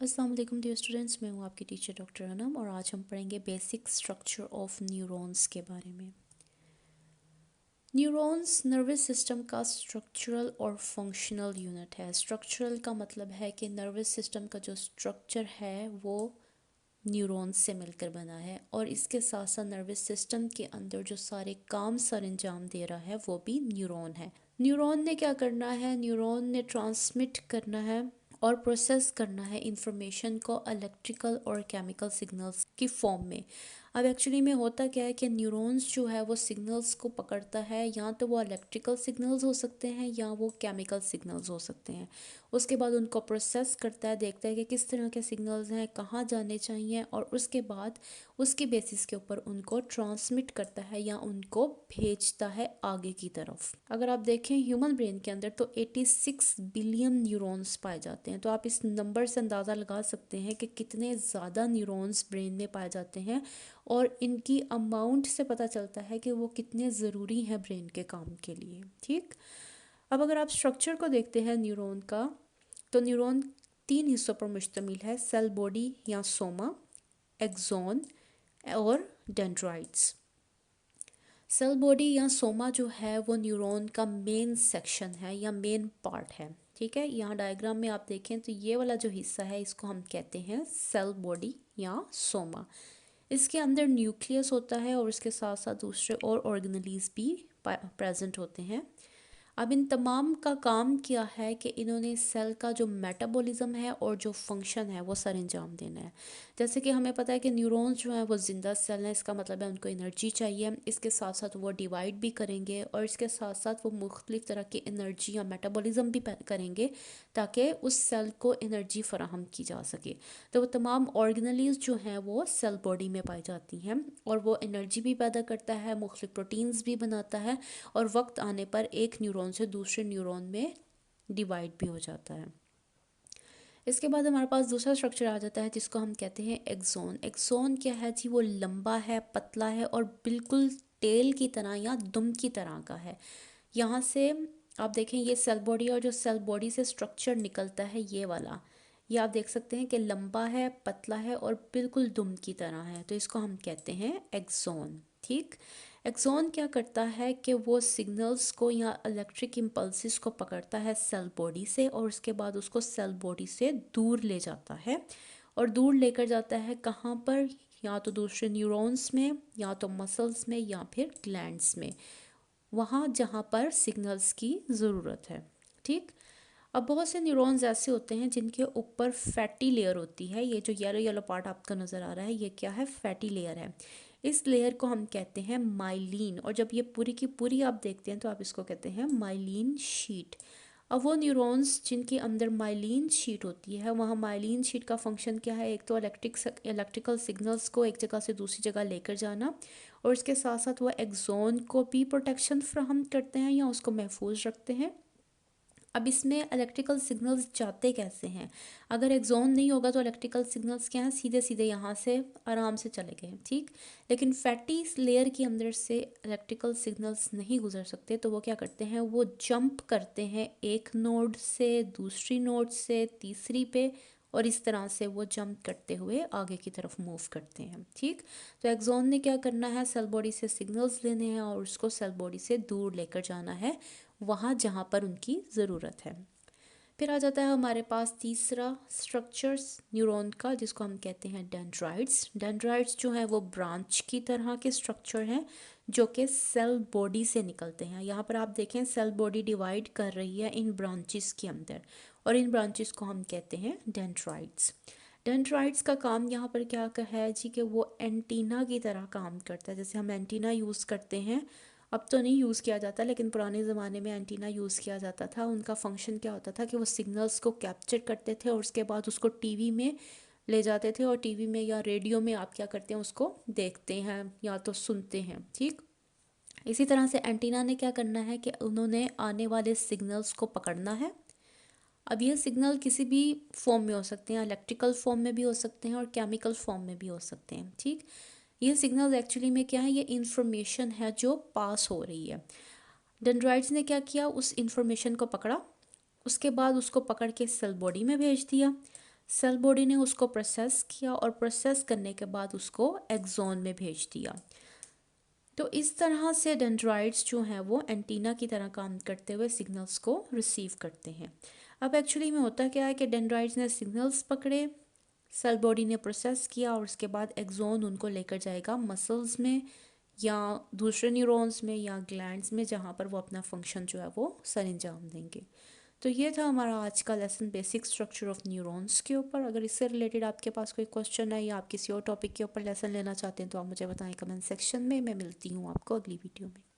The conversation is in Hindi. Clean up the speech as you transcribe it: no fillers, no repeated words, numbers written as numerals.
अस्सलाम वालेकुम डियर स्टूडेंट्स, मैं हूँ आपकी टीचर डॉक्टर अनम और आज हम पढ़ेंगे बेसिक स्ट्रक्चर ऑफ न्यूरॉन्स के बारे में। न्यूरॉन्स नर्वस सिस्टम का स्ट्रक्चरल और फंक्शनल यूनिट है। स्ट्रक्चरल का मतलब है कि नर्वस सिस्टम का जो स्ट्रक्चर है वो न्यूरॉन्स से मिलकर बना है और इसके साथ साथ नर्वस सिस्टम के अंदर जो सारे काम सर अंजाम दे रहा है वो भी न्यूरॉन है। न्यूरॉन ने क्या करना है? न्यूरॉन ने ट्रांसमिट करना है और प्रोसेस करना है इंफॉर्मेशन को इलेक्ट्रिकल और केमिकल सिग्नल्स की फॉर्म में। अब एक्चुअली में होता क्या है कि न्यूरॉन्स जो है वो सिग्नल्स को पकड़ता है, या तो वो इलेक्ट्रिकल सिग्नल्स हो सकते हैं या वो केमिकल सिग्नल्स हो सकते हैं। उसके बाद उनको प्रोसेस करता है, देखता है कि किस तरह के सिग्नल्स हैं, कहाँ जाने चाहिए, और उसके बाद उसके बेसिस के ऊपर उनको ट्रांसमिट करता है या उनको भेजता है आगे की तरफ। अगर आप देखें ह्यूमन ब्रेन के अंदर तो 86 बिलियन न्यूरॉन्स पाए जाते हैं। तो आप इस नंबर से अंदाज़ा लगा सकते हैं कि कितने ज़्यादा न्यूरॉन्स ब्रेन में पाए जाते हैं और इनकी अमाउंट से पता चलता है कि वो कितने ज़रूरी हैं ब्रेन के काम के लिए। ठीक, अब अगर आप स्ट्रक्चर को देखते हैं न्यूरॉन का, तो न्यूरॉन 3 हिस्सों पर मुश्तमिल है: सेल बॉडी या सोमा, एक्सॉन और डेंड्राइट्स। सेल बॉडी या सोमा जो है वो न्यूरॉन का मेन सेक्शन है या मेन पार्ट है। ठीक है, यहाँ डायग्राम में आप देखें तो ये वाला जो हिस्सा है इसको हम कहते हैं सेल बॉडी या सोमा। इसके अंदर न्यूक्लियस होता है और इसके साथ साथ दूसरे और ऑर्गेनेलीज भी प्रेजेंट होते हैं। अब इन तमाम का काम क्या है कि इन्होंने सेल का जो मेटाबॉलिज्म है और जो फंक्शन है वो सर अंजाम देना है। जैसे कि हमें पता है कि न्यूरॉन्स जो हैं वो ज़िंदा सेल हैं, इसका मतलब है उनको एनर्जी चाहिए। इसके साथ साथ वो डिवाइड भी करेंगे और इसके साथ साथ वो मुख्तलिफ़ तरह की एनर्जी या मेटाबॉलिज्म भी करेंगे ताकि उस सेल को एनर्जी फराहम की जा सके। तो वो तमाम ऑर्गेनेलीज जो हैं वो सेल बॉडी में पाई जाती हैं और वो एनर्जी भी पैदा करता है, मुख्तलिफ प्रोटीन्स भी बनाता है और वक्त आने पर एक न्यूरॉन से दूसरे न्यूरॉन में डिवाइड भी हो जाता है। इसके बाद हमारे पास दूसरा स्ट्रक्चर आ जाता है जिसको हम कहते हैं एक्सोन। एक्सोन क्या है जी? वो लंबा है, पतला है और बिल्कुल टेल की तरह या दुम की तरह का है। यहाँ से आप देखें ये सेल बॉडी और जो सेल बॉडी से स्ट्रक्चर निकलता है ये वाला, ये आप देख सकते हैं कि लंबा है, पतला है और बिल्कुल दुम की तरह है, तो इसको हम कहते हैं एक्सोन। ठीक, एक्सॉन क्या करता है कि वो सिग्नल्स को या इलेक्ट्रिक इम्पल्सिस को पकड़ता है सेल बॉडी से और उसके बाद उसको सेल बॉडी से दूर ले जाता है। और दूर लेकर जाता है कहाँ पर? या तो दूसरे न्यूरॉन्स में, या तो मसल्स में, या फिर ग्लैंड्स में, वहाँ जहाँ पर सिग्नल्स की ज़रूरत है। ठीक, अब बहुत से न्यूरॉन्स ऐसे होते हैं जिनके ऊपर फैटी लेयर होती है। ये जो येलो येलो पार्ट आपको नज़र आ रहा है ये क्या है? फैटी लेयर है। इस लेयर को हम कहते हैं माइलिन, और जब ये पूरी की पूरी आप देखते हैं तो आप इसको कहते हैं माइलिन शीट। अब वो न्यूरॉन्स जिनके अंदर माइलिन शीट होती है, वहाँ माइलिन शीट का फंक्शन क्या है? एक तो इलेक्ट्रिकल सिग्नल्स को एक जगह से दूसरी जगह लेकर जाना, और इसके साथ साथ वो एक्सॉन को भी प्रोटेक्शन फ्राहम करते हैं या उसको महफूज रखते हैं। अब इसमें इलेक्ट्रिकल सिग्नल्स जाते कैसे हैं? अगर एक्सॉन नहीं होगा तो इलेक्ट्रिकल सिग्नल्स क्या हैं? सीधे सीधे यहाँ से आराम से चले गए। ठीक, लेकिन फैटी लेयर के अंदर से इलेक्ट्रिकल सिग्नल्स नहीं गुजर सकते, तो वो क्या करते हैं? वो जंप करते हैं एक नोड से दूसरी नोड से तीसरी पे, और इस तरह से वो जंप करते हुए आगे की तरफ मूव करते हैं। ठीक, तो एक्सॉन ने क्या करना है? सेल बॉडी से सिग्नल्स लेने हैं और उसको सेल बॉडी से दूर लेकर जाना है वहाँ जहाँ पर उनकी ज़रूरत है। फिर आ जाता है हमारे पास तीसरा स्ट्रक्चर्स न्यूरॉन का जिसको हम कहते हैं डेंड्राइट्स। डेंड्राइट्स जो है वो ब्रांच की तरह के स्ट्रक्चर हैं जो कि सेल बॉडी से निकलते हैं। यहाँ पर आप देखें सेल बॉडी डिवाइड कर रही है इन ब्रांचेस के अंदर, और इन ब्रांचेस को हम कहते हैं डेंड्राइट्स। डेंड्राइट्स का काम यहाँ पर क्या है जी? कि वो एंटीना की तरह काम करता है। जैसे हम एंटीना यूज़ करते हैं, अब तो नहीं यूज़ किया जाता लेकिन पुराने ज़माने में एंटीना यूज़ किया जाता था। उनका फंक्शन क्या होता था कि वो सिग्नल्स को कैप्चर करते थे और उसके बाद उसको टीवी में ले जाते थे, और टीवी में या रेडियो में आप क्या करते हैं? उसको देखते हैं या तो सुनते हैं। ठीक, इसी तरह से एंटीना ने क्या करना है कि उन्होंने आने वाले सिग्नल्स को पकड़ना है। अब ये सिग्नल किसी भी फॉर्म में हो सकते हैं, इलेक्ट्रिकल फॉर्म में भी हो सकते हैं और केमिकल फॉर्म में भी हो सकते हैं। ठीक, ये सिग्नल्स एक्चुअली में क्या है? ये इंफॉर्मेशन है जो पास हो रही है। डेंड्राइट्स ने क्या किया? उस इंफॉर्मेशन को पकड़ा, उसके बाद उसको पकड़ के सेल बॉडी में भेज दिया। सेल बॉडी ने उसको प्रोसेस किया और प्रोसेस करने के बाद उसको एक्सोन में भेज दिया। तो इस तरह से डेंड्राइट्स जो हैं वो एंटीना की तरह काम करते हुए सिग्नल्स को रिसीव करते हैं। अब एक्चुअली में होता क्या है कि डेंड्राइट्स ने सिग्नल्स पकड़े, सेल बॉडी ने प्रोसेस किया और उसके बाद एक्सोन उनको लेकर जाएगा मसल्स में या दूसरे न्यूरॉन्स में या ग्लैंड्स में, जहाँ पर वो अपना फंक्शन जो है वो सरंजाम देंगे। तो ये था हमारा आज का lesson basic structure of neurons के ऊपर। अगर इससे रिलेटेड आपके पास कोई क्वेश्चन है या आप किसी और टॉपिक के ऊपर लेसन लेना चाहते हैं तो आप मुझे बताएं कमेंट सेक्शन में। मैं मिलती हूँ आपको अगली वीडियो में।